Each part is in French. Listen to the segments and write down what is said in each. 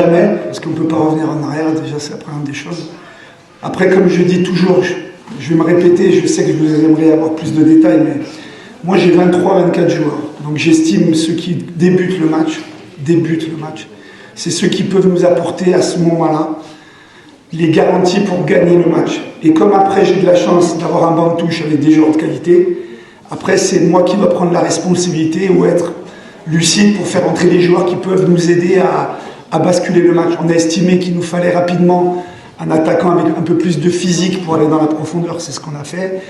jamais, parce qu'on ne peut pas revenir en arrière, déjà c'est la première des choses. Après, comme je dis toujours, je vais me répéter, je sais que vous aimeriez avoir plus de détails, mais moi j'ai 23-24 joueurs. Donc j'estime ceux qui débutent le match, c'est ceux qui peuvent nous apporter à ce moment-là les garanties pour gagner le match. Et comme après j'ai de la chance d'avoir un banc de touche avec des joueurs de qualité, après c'est moi qui dois prendre la responsabilité ou être lucide pour faire entrer les joueurs qui peuvent nous aider à basculer le match. On a estimé qu'il nous fallait rapidement un attaquant avec un peu plus de physique pour aller dans la profondeur, c'est ce qu'on a fait.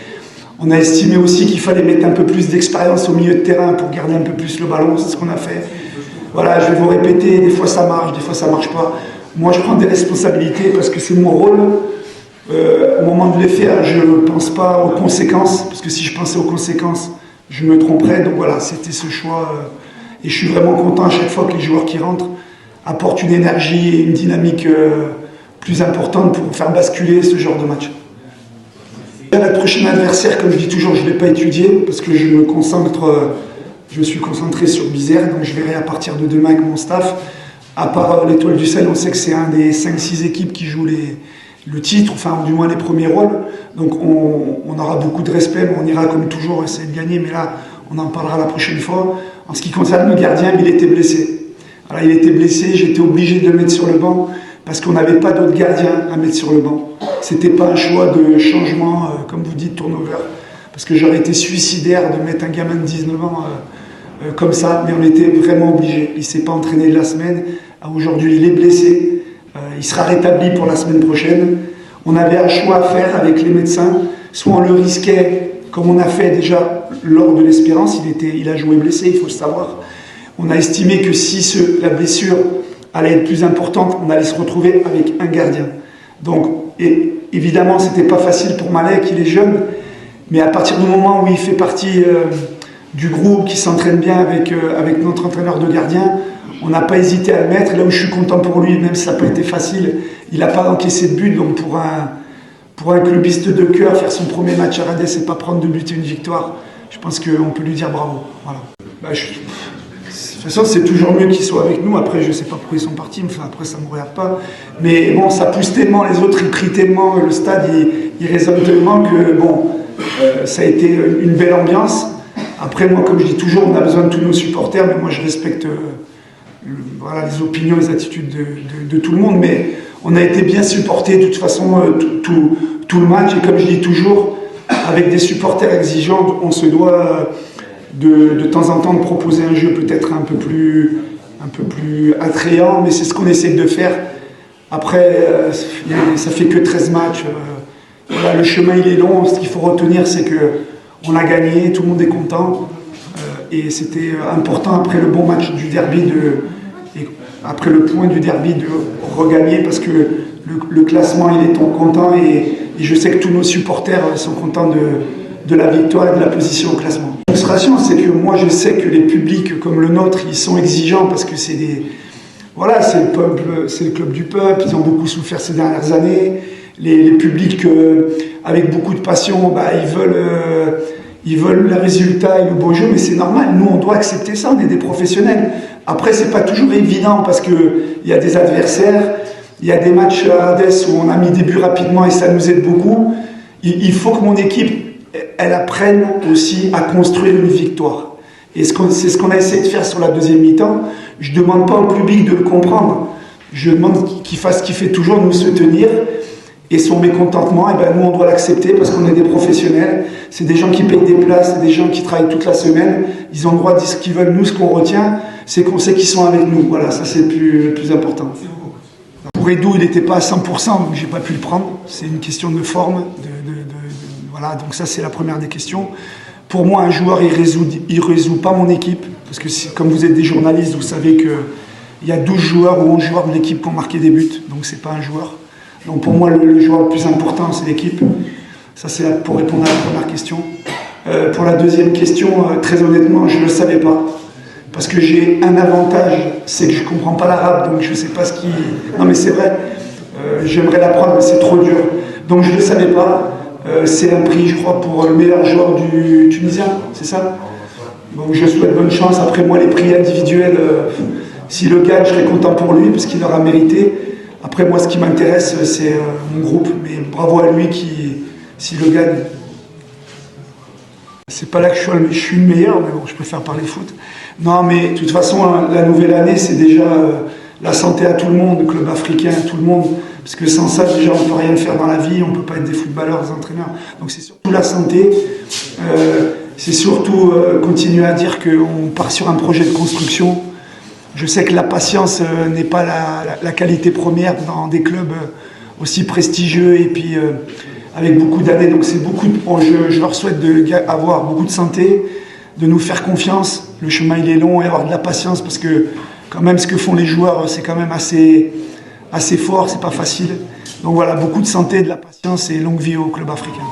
On a estimé aussi qu'il fallait mettre un peu plus d'expérience au milieu de terrain pour garder un peu plus le ballon, c'est ce qu'on a fait. Voilà, je vais vous répéter, des fois ça marche, des fois ça marche pas. Moi je prends des responsabilités parce que c'est mon rôle. Au moment de les faire, je ne pense pas aux conséquences, parce que si je pensais aux conséquences, je me tromperais. Donc voilà, c'était ce choix. Et je suis vraiment content à chaque fois que les joueurs qui rentrent apportent une énergie et une dynamique plus importante pour faire basculer ce genre de match. Le prochain adversaire, comme je dis toujours, je ne l'ai pas étudié parce que je suis concentré sur Bizerte, donc je verrai à partir de demain avec mon staff. À part l'Étoile du Sel, on sait que c'est un des 5-6 équipes qui jouent le titre, enfin du moins les premiers rôles. Donc on aura beaucoup de respect, mais on ira comme toujours essayer de gagner, mais là on en parlera la prochaine fois. En ce qui concerne le gardien, il était blessé. Alors, il était blessé, j'étais obligé de le mettre sur le banc parce qu'on n'avait pas d'autre gardien à mettre sur le banc. C'était pas un choix de changement, comme vous dites, turnover, parce que j'aurais été suicidaire de mettre un gamin de 19 ans comme ça, mais on était vraiment obligé. Il ne s'est pas entraîné de la semaine. Aujourd'hui, il est blessé. Il sera rétabli pour la semaine prochaine. On avait un choix à faire avec les médecins. Soit on le risquait, comme on a fait déjà lors de l'Espérance, il a joué blessé, il faut le savoir. On a estimé que si la blessure allait être plus importante, on allait se retrouver avec un gardien. Donc, évidemment, ce n'était pas facile pour Malek, il est jeune, mais à partir du moment où il fait partie du groupe, qui s'entraîne bien avec notre entraîneur de gardien, on n'a pas hésité à le mettre. Là où je suis content pour lui, même si ça n'a pas été facile, il n'a pas encaissé de but. Donc pour un clubiste de cœur, faire son premier match à Radès et pas prendre de but et une victoire, je pense qu'on peut lui dire bravo. Voilà. De toute façon, c'est toujours mieux qu'ils soient avec nous. Après, je ne sais pas pourquoi ils sont partis, enfin, après ça ne me regarde pas. Mais bon, ça pousse tellement, les autres ils crient tellement, le stade il résonne tellement que bon, ça a été une belle ambiance. Après, moi, comme je dis toujours, on a besoin de tous nos supporters, mais moi je respecte les opinions, les attitudes de tout le monde, mais on a été bien supportés de toute façon tout le match, et comme je dis toujours, avec des supporters exigeants, on se doit de temps en temps de proposer un jeu peut-être un peu plus attrayant, mais c'est ce qu'on essaie de faire. Après, ça fait que 13 matchs, voilà, le chemin il est long. Ce qu'il faut retenir, c'est qu'on a gagné, tout le monde est content, et c'était important après le bon match du derby et après le point du derby de regagner, parce que le classement il est content, et je sais que tous nos supporters sont contents de la victoire et de la position au classement. La frustration, c'est que moi je sais que les publics comme le nôtre, ils sont exigeants parce que c'est le peuple, c'est le club du peuple, ils ont beaucoup souffert ces dernières années. Les publics avec beaucoup de passion, ils veulent le résultat et le beau jeu, mais c'est normal, nous on doit accepter ça, on est des professionnels. Après, c'est pas toujours évident parce qu'il y a des adversaires, il y a des matchs à Hadès où on a mis des buts rapidement et ça nous aide beaucoup. Il faut que mon équipe, elle apprenne aussi à construire une victoire. Et c'est ce qu'on a essayé de faire sur la deuxième mi-temps. Je ne demande pas au public de le comprendre, je demande qu'il fasse ce qu'il fait toujours, nous soutenir. Et son mécontentement, nous on doit l'accepter parce qu'on est des professionnels, c'est des gens qui payent des places, c'est des gens qui travaillent toute la semaine, ils ont le droit de dire ce qu'ils veulent. Nous, ce qu'on retient, c'est qu'on sait qu'ils sont avec nous. Voilà, ça c'est le plus important. Pour Edou, il n'était pas à 100%, donc j'ai pas pu le prendre. C'est une question de forme, voilà, donc ça c'est la première des questions. Pour moi, un joueur, il résout pas mon équipe, parce que comme vous êtes des journalistes, vous savez qu'il y a 12 joueurs ou 11 joueurs de l'équipe qui ont marqué des buts, donc c'est pas un joueur. Donc pour moi, le joueur le plus important, c'est l'équipe. Ça, c'est pour répondre à la première question. Pour la deuxième question, très honnêtement, je ne le savais pas. Parce que j'ai un avantage, c'est que je ne comprends pas l'arabe, donc je ne sais pas ce qui... Non mais c'est vrai, j'aimerais l'apprendre, mais c'est trop dur. Donc je ne le savais pas. C'est un prix, je crois, pour le meilleur joueur du Tunisien, c'est ça? Donc je souhaite bonne chance. Après moi, les prix individuels... S'il le gagne, je serai content pour lui, parce qu'il l'aura mérité. Après, moi, ce qui m'intéresse, c'est mon groupe. Mais bravo à lui s'il le gagne. C'est pas là que je suis le meilleur, mais bon, je préfère parler foot. Non, mais de toute façon, la nouvelle année, c'est déjà la santé à tout le monde, le club africain, à tout le monde. Parce que sans ça, déjà, on ne peut rien faire dans la vie, on ne peut pas être des footballeurs, des entraîneurs. Donc c'est surtout la santé. C'est surtout continuer à dire qu'on part sur un projet de construction. Je sais que la patience n'est pas la qualité première dans des clubs aussi prestigieux et puis avec beaucoup d'années. Donc c'est beaucoup. Je leur souhaite d'avoir beaucoup de santé, de nous faire confiance. Le chemin il est long et avoir de la patience parce que quand même ce que font les joueurs c'est quand même assez fort, c'est pas facile. Donc voilà, beaucoup de santé, de la patience et longue vie au club africain.